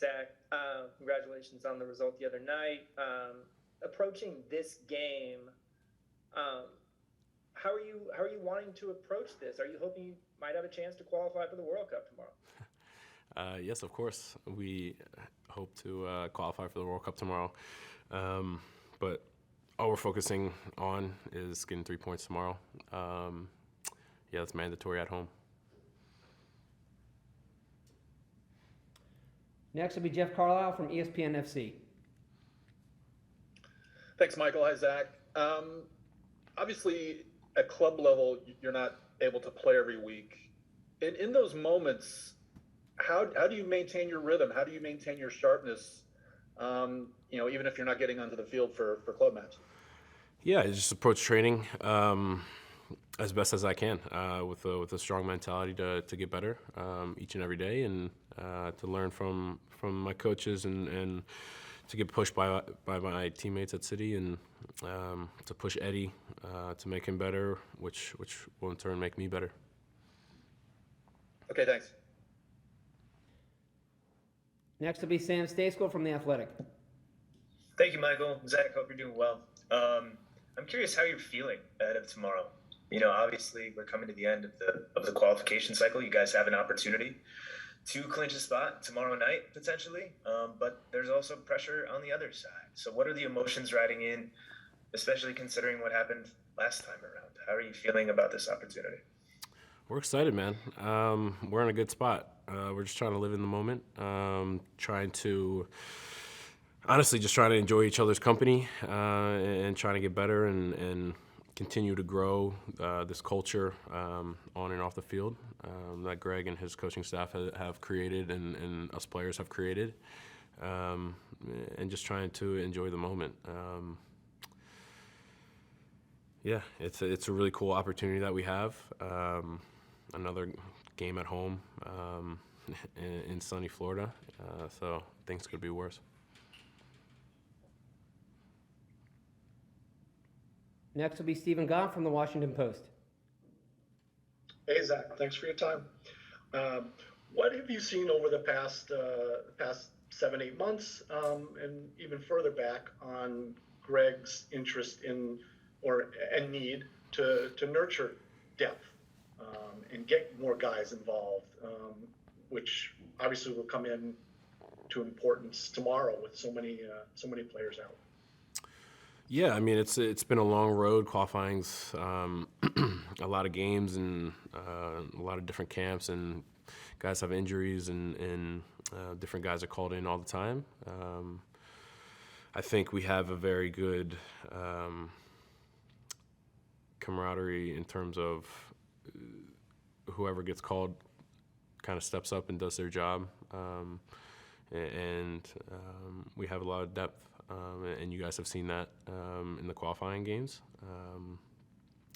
Zach, congratulations on the result the other night. Approaching this game, how are you wanting to approach this? Are you hoping you might have a chance to qualify for the World Cup tomorrow? Yes, of course. We hope to qualify for the World Cup tomorrow. But all we're focusing on is getting 3 points tomorrow. Yeah, it's mandatory at home. Next will be Jeff Carlisle from ESPN FC. Thanks, Michael. Hi, Zach. Obviously, at club level, you're not able to play every week. In those moments, how do you maintain your rhythm? How do you maintain your sharpness, even if you're not getting onto the field for club matches? Yeah, I just approach training as best as I can with a strong mentality to get better each and every day, and to learn from my coaches and to get pushed by my teammates at City, and to push Eddie to make him better, which will in turn make me better. Okay, thanks. Next will be Sam Stejskal from The Athletic. Thank you, Michael. Zach, hope you're doing well. I'm curious how you're feeling ahead of tomorrow. Obviously we're coming to the end of the qualification cycle. You guys have an opportunity to clinch a spot tomorrow night, potentially, but there's also pressure on the other side. So what are the emotions riding in, especially considering what happened last time around? How are you feeling about this opportunity? We're excited, man. We're in a good spot. We're just trying to live in the moment, trying to enjoy each other's company, and trying to get better and continue to grow this culture on and off the field that Greg and his coaching staff have created and us players have created, and just trying to enjoy the moment. Yeah, it's a really cool opportunity that we have. Another game at home in sunny Florida, so things could be worse. Next will be Stephen Goff from The Washington Post. Hey, Zach, thanks for your time. What have you seen over the past 7-8 months, and even further back, on Greg's interest in and need to nurture depth and get more guys involved, which obviously will come in to importance tomorrow with so many players out? Yeah, I mean, it's been a long road. Qualifying's a lot of games and a lot of different camps, and guys have injuries, and different guys are called in all the time. I think we have a very good camaraderie in terms of whoever gets called kind of steps up and does their job, and we have a lot of depth. And you guys have seen that in the qualifying games,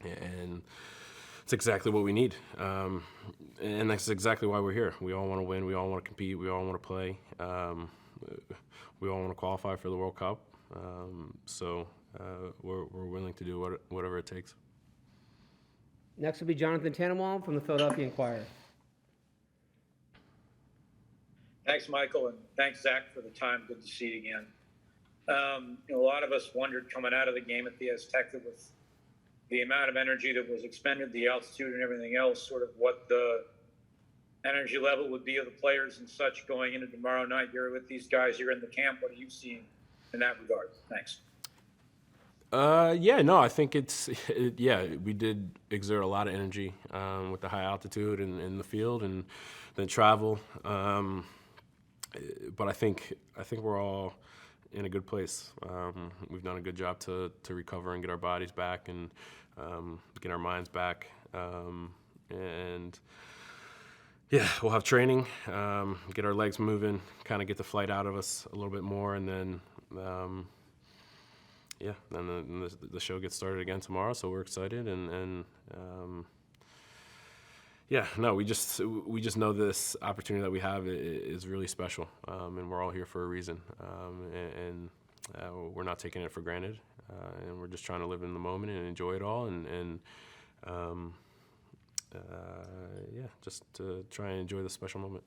and it's exactly what we need, and that's exactly why we're here. We all want to win, we all want to compete, we all want to play, we all want to qualify for the World Cup, so we're willing to do whatever it takes. Next will be Jonathan Tannenwald from the Philadelphia Inquirer. Thanks, Michael, and thanks, Zach, for the time. Good to see you again. A lot of us wondered coming out of the game at the Azteca with the amount of energy that was expended, the altitude and everything else, sort of what the energy level would be of the players and such going into tomorrow night. You're with these guys, you're in the camp. What are you seeing in that regard? Thanks. I think we did exert a lot of energy with the high altitude and in the field and then travel. But I think we're all in a good place. We've done a good job to recover and get our bodies back and get our minds back. And yeah, we'll have training, get our legs moving, kind of get the flight out of us a little bit more, and then then the show gets started again tomorrow. So we're excited, and we just know this opportunity that we have is really special, and we're all here for a reason, and we're not taking it for granted, and we're just trying to live in the moment and enjoy it all, and just to try and enjoy this special moment.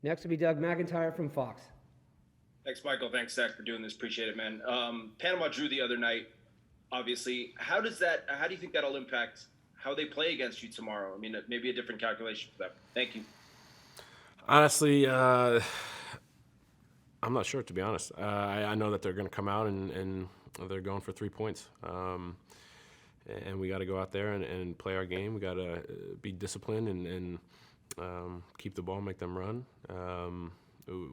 Next will be Doug McIntyre from Fox. Thanks, Michael. Thanks, Zach, for doing this. Appreciate it, man. Panama drew the other night, obviously. How do you think that'll impact how they play against you tomorrow? I mean, maybe a different calculation for them. Thank you. Honestly, I'm not sure, to be honest. I know that they're going to come out and they're going for 3 points. And we got to go out there and play our game. We got to be disciplined and keep the ball, make them run.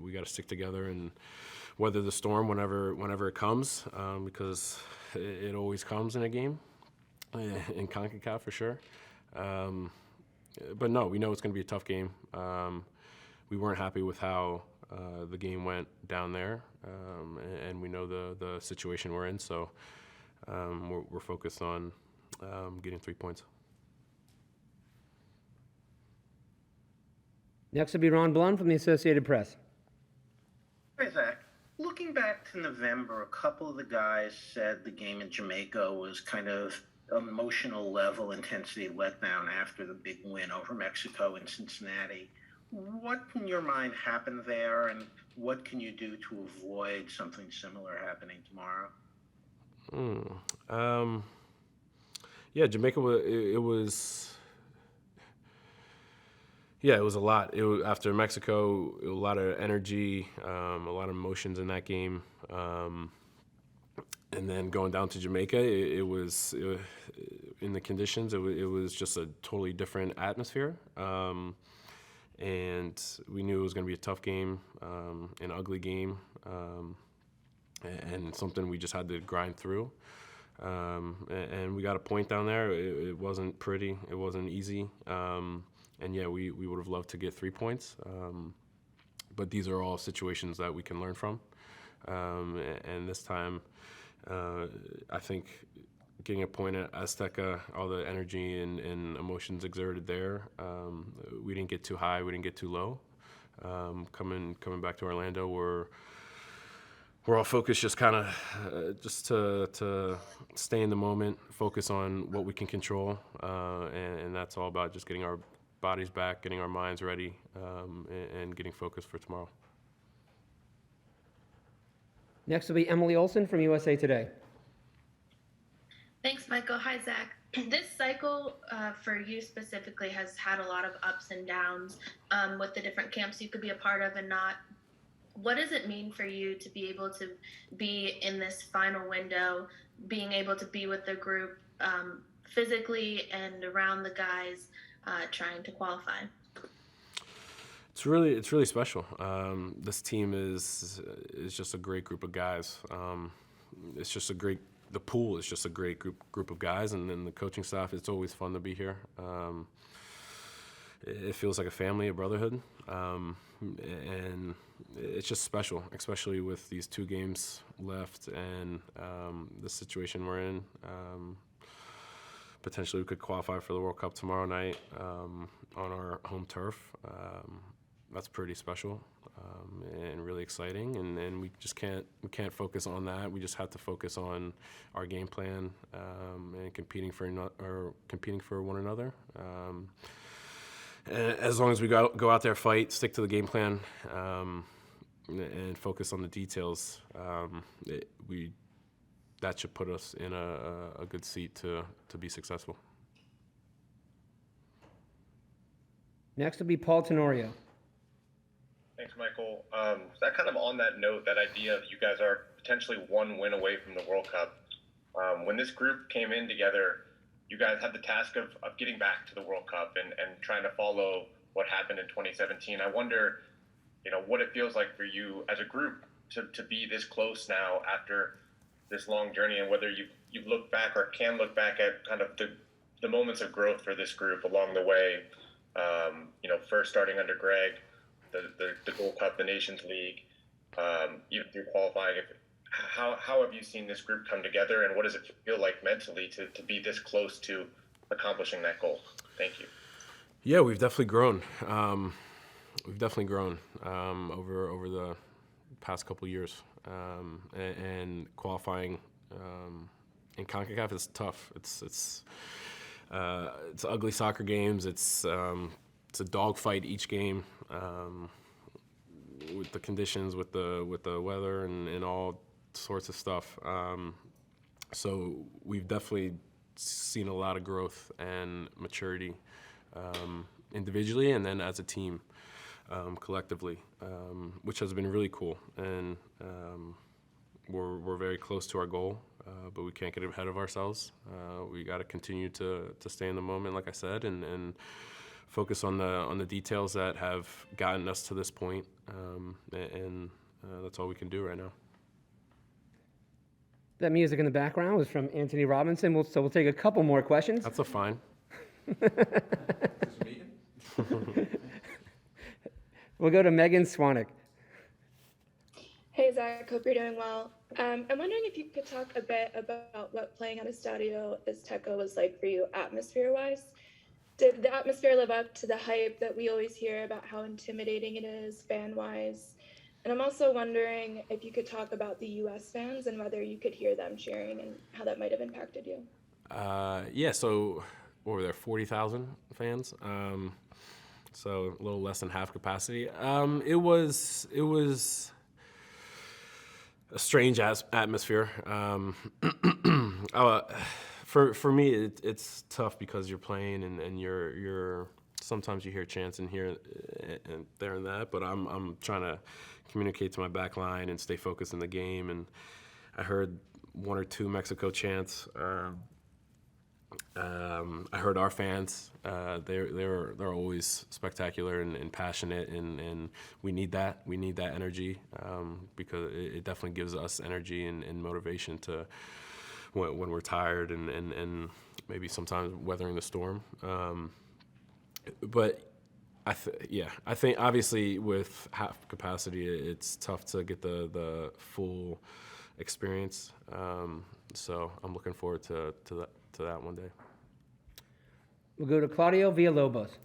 We got to stick together and weather the storm whenever it comes, because it always comes in a game, in CONCACAF for sure. But no, we know it's going to be a tough game. We weren't happy with how the game went down there, and we know the situation we're in, so we're focused on getting 3 points. Next will be Ron Blum from the Associated Press. Hey, Zach. Looking back to November, a couple of the guys said the game in Jamaica was kind of emotional level intensity letdown after the big win over Mexico in Cincinnati. What in your mind happened there, and what can you do to avoid something similar happening tomorrow? Yeah, Jamaica, it was a lot. After Mexico, a lot of energy, a lot of emotions in that game. And then going down to Jamaica, it was in the conditions, it was just a totally different atmosphere. And we knew it was going to be a tough game, an ugly game, and something we just had to grind through. And we got a point down there. It wasn't pretty. It wasn't easy. And yeah, we would have loved to get 3 points. But these are all situations that we can learn from. And this time, I think getting a point at Azteca, all the energy and emotions exerted there, we didn't get too high, we didn't get too low. Coming back to Orlando, we're all focused just kind of just to stay in the moment, focus on what we can control, and that's all about just getting our bodies back, getting our minds ready, and getting focused for tomorrow. Next will be Emily Olson from USA Today. Thanks, Michael. Hi, Zach. This cycle for you specifically has had a lot of ups and downs with the different camps you could be a part of and not. What does it mean for you to be able to be in this final window, being able to be with the group physically and around the guys trying to qualify? It's really special. This team is just a great group of guys. It's just the pool is just a great group of guys, and then the coaching staff. It's always fun to be here. It feels like a family, a brotherhood, and it's just special, especially with these 2 games left and the situation we're in. Potentially, we could qualify for the World Cup tomorrow night on our home turf. That's pretty special and really exciting. And we just can't focus on that. We just have to focus on our game plan and competing for one another. And as long as we go out there, fight, stick to the game plan, and focus on the details, that should put us in a good seat to be successful. Next will be Paul Tenorio. Thanks, Michael. That kind of on that note, that idea of you guys are potentially 1 win away from the World Cup. When this group came in together, you guys had the task of getting back to the World Cup and trying to follow what happened in 2017. I wonder, what it feels like for you as a group to be this close now after this long journey, and whether you've looked back or can look back at kind of the moments of growth for this group along the way. First starting under Greg, the Gold Cup, the Nations League, even through qualifying. How have you seen this group come together, and what does it feel like mentally to be this close to accomplishing that goal? Thank you. Yeah, we've definitely grown. Over the past couple of years, and qualifying in CONCACAF is tough. It's ugly soccer games. It's a dogfight each game. with the conditions, with the weather, and all sorts of stuff. So we've definitely seen a lot of growth and maturity individually, and then as a team, collectively, which has been really cool. And we're very close to our goal, but we can't get ahead of ourselves. We got to continue to stay in the moment, like I said, and focus on the details that have gotten us to this point, and that's all we can do right now. That music in the background was from Anthony Robinson. We'll take a couple more questions. That's a fine. We'll go to Megan Swanek. Hey, Zach, hope you're doing well. I'm wondering if you could talk a bit about what playing at Estadio Azteca was like for you atmosphere-wise. Did the atmosphere live up to the hype that we always hear about how intimidating it is fan-wise? And I'm also wondering if you could talk about the U.S. fans and whether you could hear them cheering and how that might have impacted you. Yeah, so what were there, 40,000 fans? So a little less than half capacity. It was a strange atmosphere. For me, it's tough because you're playing and you're sometimes you hear chants in here and there and that, but I'm trying to communicate to my back line and stay focused in the game. And I heard one or two Mexico chants. I heard our fans. They're always spectacular and passionate, and we need that. We need that energy because it definitely gives us energy and motivation to when we're tired and maybe sometimes weathering the storm. But I think obviously with half capacity, it's tough to get the full experience. So I'm looking forward to that one day. We'll go to Claudio Villalobos.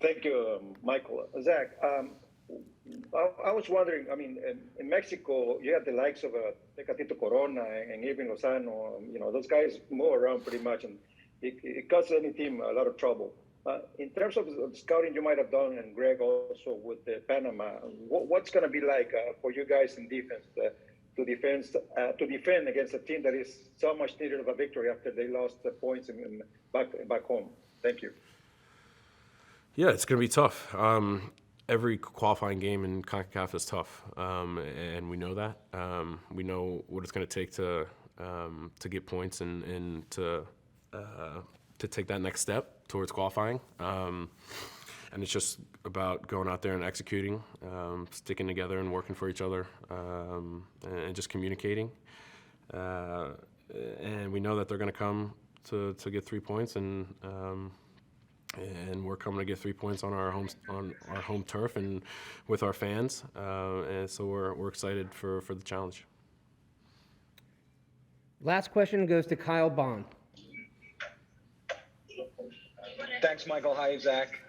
Thank you, Michael. Zach, I was wondering, I mean, in Mexico, you have the likes of Tecatito Corona and even Lozano. You know, those guys move around pretty much, and it causes any team a lot of trouble. In terms of the scouting you might have done, and Greg also with Panama, what's going to be like for you guys in defense to defend against a team that is so much needed of a victory after they lost the points back home? Thank you. Yeah, it's going to be tough. Every qualifying game in CONCACAF is tough, and we know that. We know what it's going to take to get points and to take that next step towards qualifying. And it's just about going out there and executing, sticking together and working for each other, and just communicating. And we know that they're going to come to get 3 points, and we're coming to get 3 points on our home turf and with our fans. And so we're excited for the challenge. Last question goes to Kyle Bond. Thanks, Michael. Hi, Zach.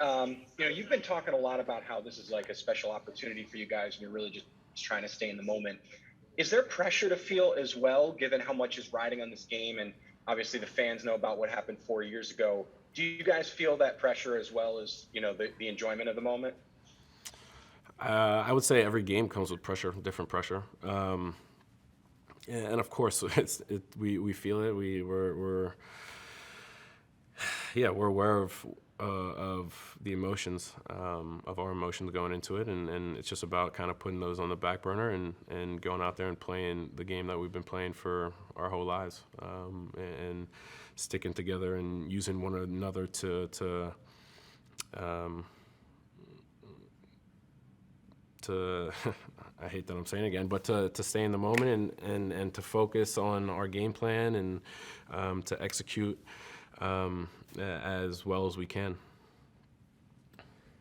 You've been talking a lot about how this is like a special opportunity for you guys, and you're really just trying to stay in the moment. Is there pressure to feel as well, given how much is riding on this game? And obviously the fans know about what happened 4 years ago. Do you guys feel that pressure as well as, the enjoyment of the moment? I would say every game comes with pressure, different pressure. And of course, we feel it. We're aware of the emotions, of our emotions going into it, and it's just about kind of putting those on the back burner and going out there and playing the game that we've been playing for our whole lives, and sticking together and using one another to I hate that I'm saying it again, but to stay in the moment and to focus on our game plan and to execute as well as we can.